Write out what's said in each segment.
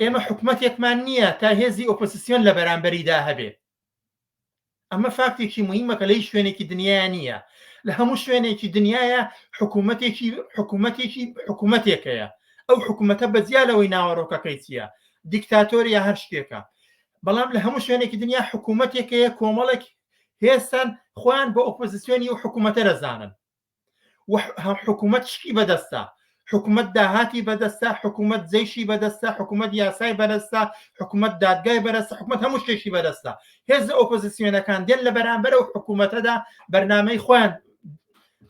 ئێمە حکومەتێکمان نییە تا هێزی ئۆپۆزیسیۆن لە بەرامبەریدا هەبێ. ئەمە فاکتێکی مهمەکە لەی شوێنێکی دنیاە نییە، لە هەموو شوێنێکی دنیاە حکومەتێکەیە. ئەو حکومەتە بەجیالەوەی ناوەڕۆکەکەی چییە، دیکتاتۆریە هەر شتێکە، بەڵام لە هەموو شوێنێکی دنیا حکومەتێکەیە کۆمەڵێک هێستان خۆیان بە ئۆپۆزیسیۆنی و حکومەتە دەزانن. حکومەت شکی بەدەستە، حکومەت داهاتی بەدەستە، حکومەت جەیشی بەدەستە، حکومەت یاسای بەدەستە، حکومەت دادگای بەدەستە، حکومەت هەموو شتێکی بەدەستە. هێز ئۆپۆزیسیۆنەکان دێن لە بەرامبەر و حکومەتەدا بەرنامەی خۆیان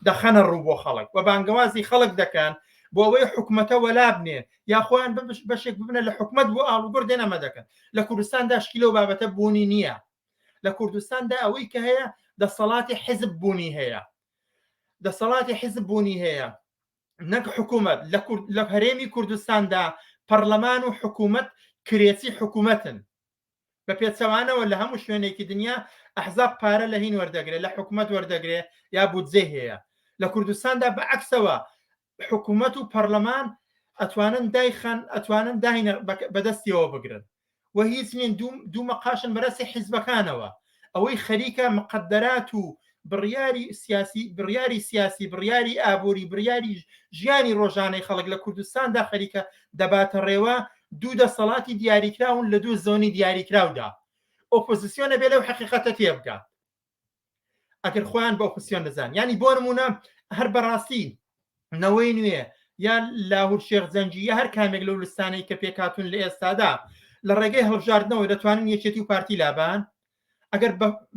دەخەنە ڕوو بۆ خەڵک و بانگەوازی خەڵک دەکەن بۆ ئەوەی حکومەتە وەلا بنێن یا خۆیان بەشێک ببنە لە حکومەت بۆ ئاڵوگۆڕ دێنەمە دەکەن. لە کوردستاندا شکیلە و بابەتە بوونی نییە. لە کوردستاندا ئەوەی کە هەیە دەسەڵاتی حیزب بوونی هەیە، دەسەڵاتی حیزب بوونی هەیە، نەک حکومەت. لە هەرێمی کوردستاندا پەرلەمان و حکومەت کرێچی حکومەتن بە پێچەوانەوە. لە هەموو شوێنێکی دنیا ئەحزاب پارە لە هین وەردەگرێت، لە حکومەت وەردەگرێت یا بودجێ هەیە. لە کوردستاندا بەعکسەوە حکومەت و پەرلەمان ئەتوانن دایخەن، ئەتوانن داهینە بەدەستیەوە بگرن و هیچ نین دوو مەقاشن بەرەسی حیزبەکانەوە. ئەوەی خەریکە مقدرات و بڕیاری سیاسی، بڕیاری ئابووری، بڕیاری ژیانی ڕۆژانەی خەڵک لە کوردستاندا خەریکە دەباتە ڕێوە دوو دەسەڵاتی دیاریکراون لە دوو زۆنی دیاریکراودا. ئۆپۆزیسیۆنە بێ لەو حەقیقەتە تێبگات ئەگەر خۆیان بە ئۆپۆزیسیۆن دەزان. ینی بۆ نمونە هەر بەڕاستی نەوەی نوێ یان لاهور شێخ زەنجی یا هەر کامێک لەو لستانەی کە پێکاتون لە ئێستادا لە ڕێگەی هەڵبژاردنەوە دەتوانن یەکێتی و پارتی لابان. ئەگەر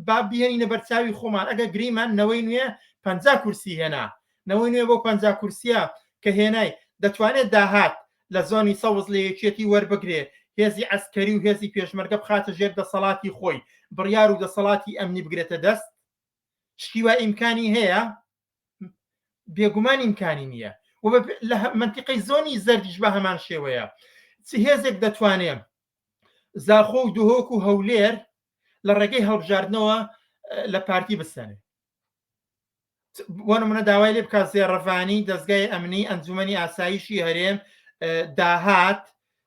با بهێنینە بەرچاوی خۆمان، ئەگەر گریمان نەوەی نوێ 50 کورسی هێنا، نەوەی نوێ بۆ 50 کورسیە کە هێنای دەتوانێت داهات لە زۆنی سەوز لە یەکێتی وەربگرێ، هێزی عەسکەری و هێزی پێشمەرگە بخاتە ژێر دەسەڵاتی خۆی، بڕیار و دەسەڵاتی ئەمنی بگرێتە دەست. شتیوا ئیمکانی هەیە؟ بێگومان ئیمکانی نییە. و لە منتیقەی زۆنی زەردیش بە هەمان شێوەیە هێزێک دەتوانێت زاخۆ و دوهۆک و هەولێر لە ڕێگەی هەڵبژاردنەوە لە پارتی بستێنێ. بۆ نمونە داوای لێ بکات زێڕەڤانی دەستگای ئەمنی ئەنجومەنی ئاسایشی هەرێم داهات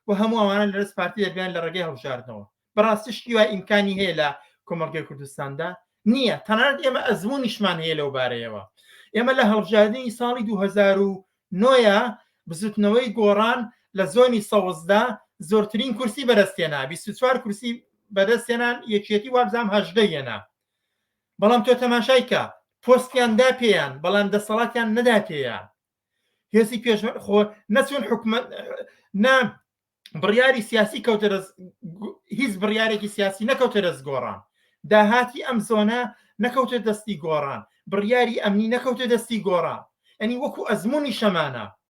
و هەموو ئەوانە لە دەست پارتی دەبێن لە ڕێگەی هەڵبژاردنەوە. بەڕاستی شتیوا ئیمکانی هەیە لە کۆمەڵگەی کوردستاندا نییە. تەنانەت ئێمە ئەزموونیشمان هەیە لەو بارەیەوە. ئێمە لە هەڵبژاردننی ساڵی 2009 بزوتنەوەی گۆڕان لە زۆنی سەوزدا زۆرترین کورسی بەدەستێنا، 24 کورسی بەدەستێنان، یەکێتی وابزام 18 هێنا. بەڵام تۆ تەماشایکە پۆستیاندا پێیان بەڵام دەسەڵاتیان نەدا پێیان. هێزی پێشمەرگ خۆ نەچون حکومەت نە بڕیاری سیاسی کەوتە هیچ بڕیارێکی سیاسی نەکەوتە دەست گۆڕان، داهاتی ئەم زۆنە نەکەوتە دەستی گۆڕان، بڕیاری ئەمنی نەکەوتە دەستی گۆڕان. ئەنی وەکو ئەزمموی شەمانە